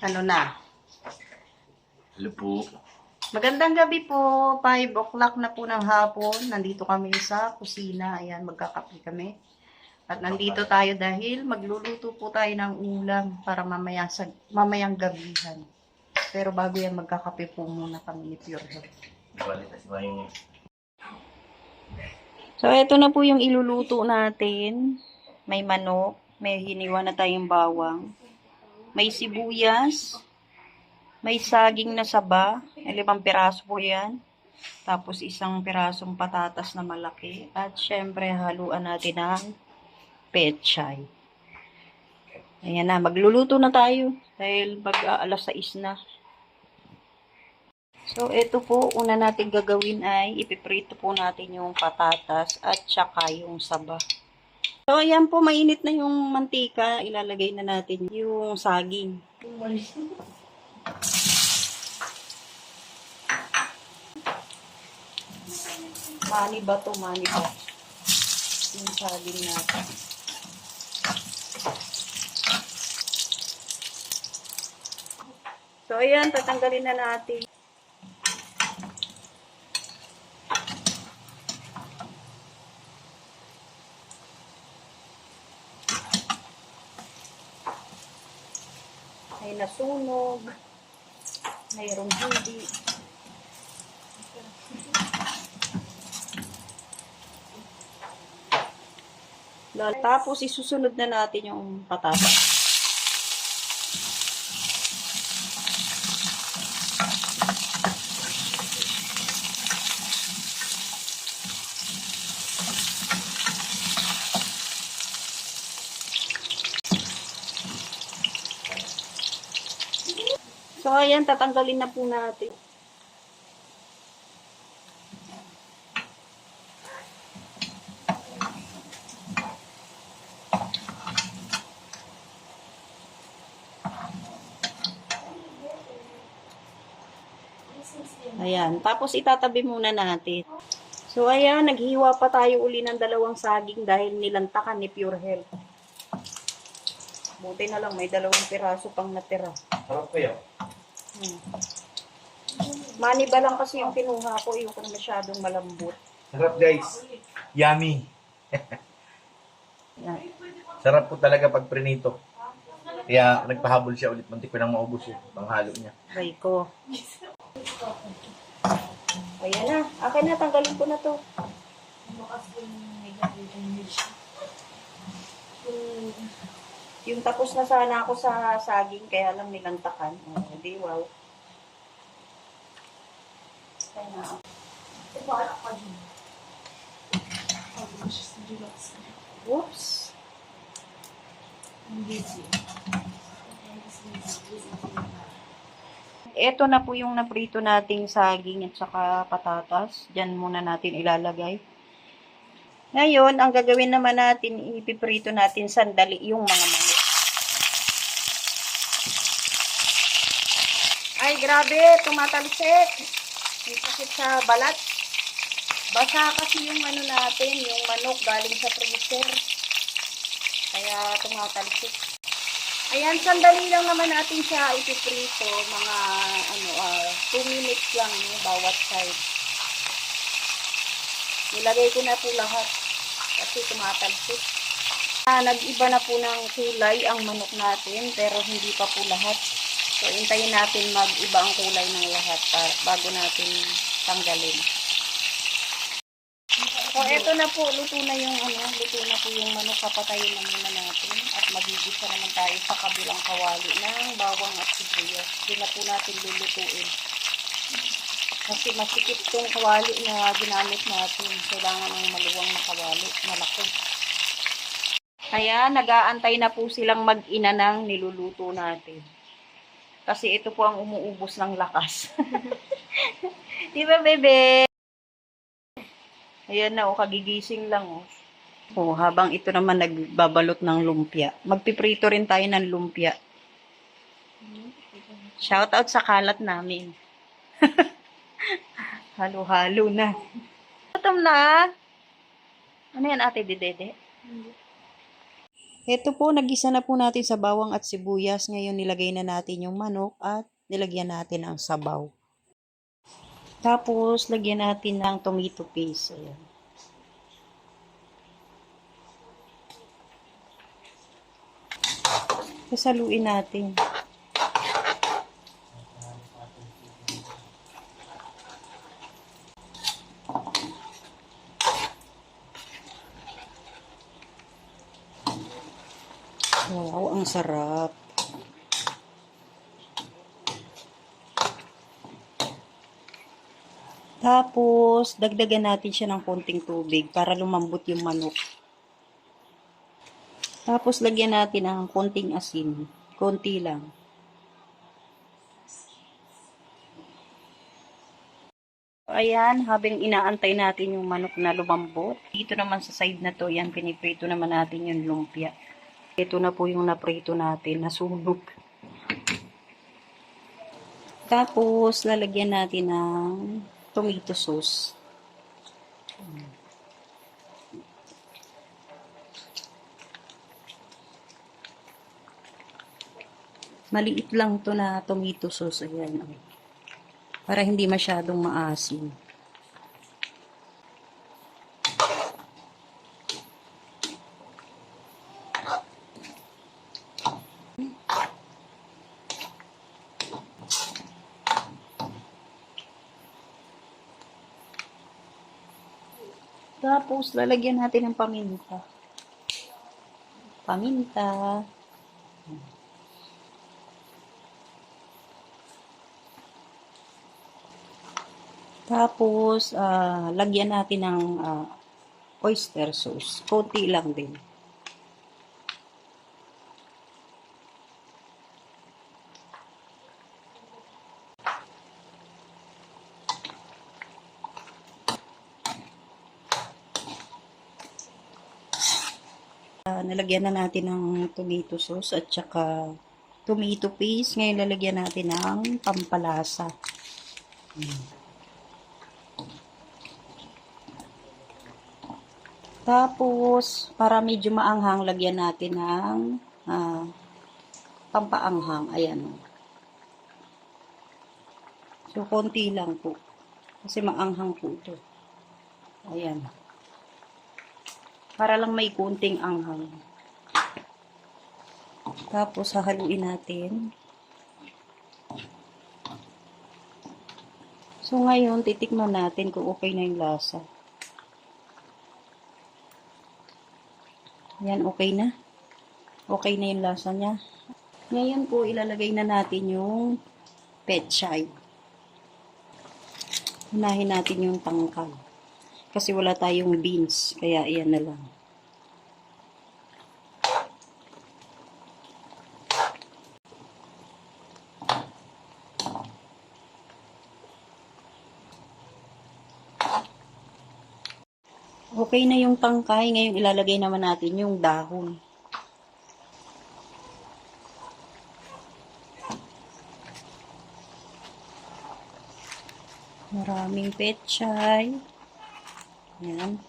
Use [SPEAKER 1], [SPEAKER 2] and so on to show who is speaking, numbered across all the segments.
[SPEAKER 1] Ano na?
[SPEAKER 2] Hello po.
[SPEAKER 1] Magandang gabi po. 5 o'clock na po ng hapon. Nandito kami sa kusina. Ayan, magkakape kami. At nandito tayo dahil magluluto po tayo ng ulam para mamayang gabihan. Pero bago yan, magkakape po muna kami ni Pure Health. So, ito na po yung iluluto natin. May manok. May hiniwa na tayong bawang. May sibuyas. May saging na saba, 5 piraso po yan. Tapos isang pirasong patatas na malaki. At syempre, haluan natin ng pechay. Ayan na, magluluto na tayo. Dahil alas 6 na. So, ito po, una natin gagawin ay ipiprito po natin yung patatas at saka yung saba. So, ayan po, mainit na yung mantika. Ilalagay na natin yung saging. Mani ba to? Mani ba? Yung saging natin. So, ayan, tatanggalin na natin. May nasunog. Mayroong hindi. Tapos, isusunod na natin yung patatas. So, ayan, tatanggalin na po natin. Ayan, tapos itatabi muna natin. So, ayan, naghiwa pa tayo uli ng 2 saging dahil nilantakan ni Pure Health. Buti na lang, may 2 piraso pang natira.
[SPEAKER 2] Sarap kayo.
[SPEAKER 1] Mani ba lang kasi yung kinuha ko, yung masyadong malambot.
[SPEAKER 2] Sarap guys. Yummy.
[SPEAKER 1] Ayan.
[SPEAKER 2] Sarap po talaga pag prinito. Kaya nagpahabol siya ulit. Muntik ko nang maubos yung panghalo niya.
[SPEAKER 1] Try ko. Ayan na. Akin na, tanggalin ko na to. Yung tapos na sana ako sa saging, kaya lang nilantakan. Oh, di wow. Kaya na. Oops. Ito na po yung naprito nating saging at saka patatas. Diyan muna natin ilalagay. Ngayon, ang gagawin naman natin, ipiprito natin sandali yung mga manok. Ay, grabe, tumatalsik. May sakit sa balat. Basa kasi yung ano natin, yung manok galing sa freezer. Kaya tumatalsik. Ayan, sandali lang naman natin siya ipiprito. Mga 2 minutes lang bawat side. Nilagay ko na po lahat kasi tumatalsik. Nag-iba na po ng kulay ang manok natin pero hindi pa po lahat. So, hintayin natin mag-iba ang kulay ng lahat bago natin tanggalin. So, eto na po, luto na po yung manok, papatayin na muna natin at magigisa naman tayo sa kabilang kawali ng bawang at sibuyas. Hindi na po natin lulutuin. Kasi masikip tong kawali na ginamit natin. Kailangan ng maluwang na kawali, malaki. Kaya, nag-aantay na po silang mag-ina ng niluluto natin. Kasi ito po ang umuubos ng lakas. Di ba, bebe? Ayan na, kagigising lang, habang ito naman nagbabalot ng lumpia. Magpiprito rin tayo ng lumpia. Shout out sa kalat namin. Halo-halo na. Gutom na. Ano yan, Ate Didede? Ito po, nagisa na po natin sa bawang at sibuyas. Ngayon, nilagay na natin yung manok at nilagyan natin ang sabaw. Tapos, lagyan natin ng tomato paste. Ayan. Sasaluin natin. Wow, ang sarap. Tapos, dagdagan natin siya ng konting tubig para lumambot yung manok. Tapos, lagyan natin ng konting asin. Konti lang. Ayan, habang inaantay natin yung manok na lumambot. Dito naman sa side na to, yan, piniprito naman natin yung lumpia. Ito na po yung naprito natin, nasunog. Tapos, lalagyan natin ng tomato sauce. Maliit lang to na tomato sauce. Ayan. Para hindi masyadong maasim. Tapos, lalagyan natin ng paminta. Paminta. Tapos, lagyan natin ng oyster sauce. Konti lang din. Nalagyan na natin ng tomato sauce at saka tomato paste. Ngayon lalagyan natin ng pampalasa. Tapos, para medyo maanghang, lagyan natin ng pampaanghang. Ayan. So, konti lang po. Kasi maanghang po ito. Ayan. Para lang may kunting anghang. Tapos, hahaluin natin. So, ngayon, titikman natin kung okay na yung lasa. Yan, okay na. Okay na yung lasa niya. Ngayon po, ilalagay na natin yung pechay. Unahin natin yung tangkal. Kasi wala tayong beans, kaya iyan na lang. Okay na yung tangkay, ngayon ilalagay naman natin yung dahon. Maraming pechay. Yan.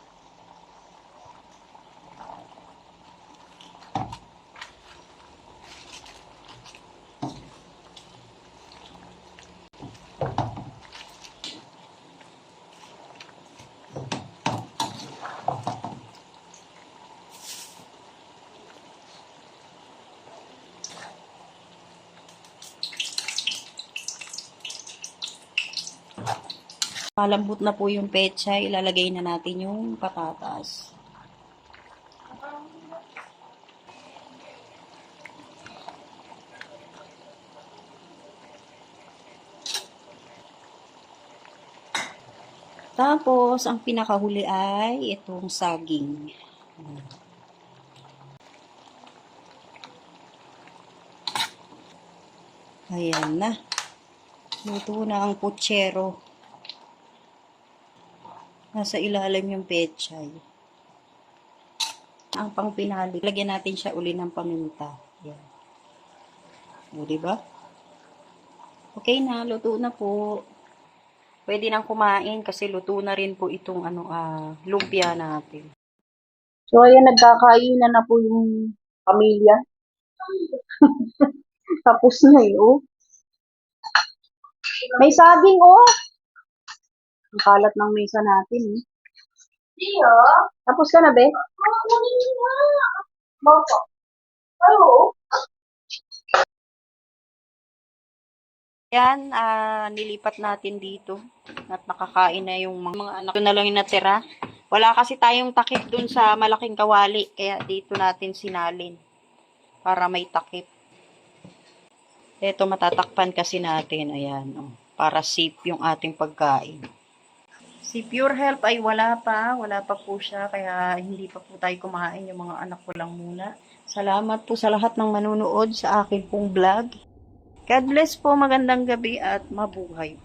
[SPEAKER 1] Malambot na po yung pechay, ilalagay na natin yung patatas. Tapos, ang pinakahuli ay itong saging. Ayan na. Luto na ang putsero. Nasa ilalim yung pechay. Ang pangpinali, lagyan natin siya uli ng paminta. Yan. O, diba? Okay na, luto na po. Pwede nang kumain kasi luto na rin po itong lumpia natin. So, ayan, nagkakainan na po yung pamilya. Tapos na eh, oh. May saging, oh. Ang kalat ng mesa natin, eh. Tapos ka na, be? Yan, nilipat natin dito. At nakakain na yung mga anak. Ito na lang yung natira. Wala kasi tayong takip dun sa malaking kawali. Kaya dito natin sinalin. Para may takip. Ito, matatakpan kasi natin. Ayan, oh, para safe yung ating pagkain. Si Pure Health ay wala pa. Wala pa po siya. Kaya hindi pa po tayo kumain. Yung mga anak ko lang muna. Salamat po sa lahat ng manunood sa akin pong vlog. God bless po. Magandang gabi at mabuhay.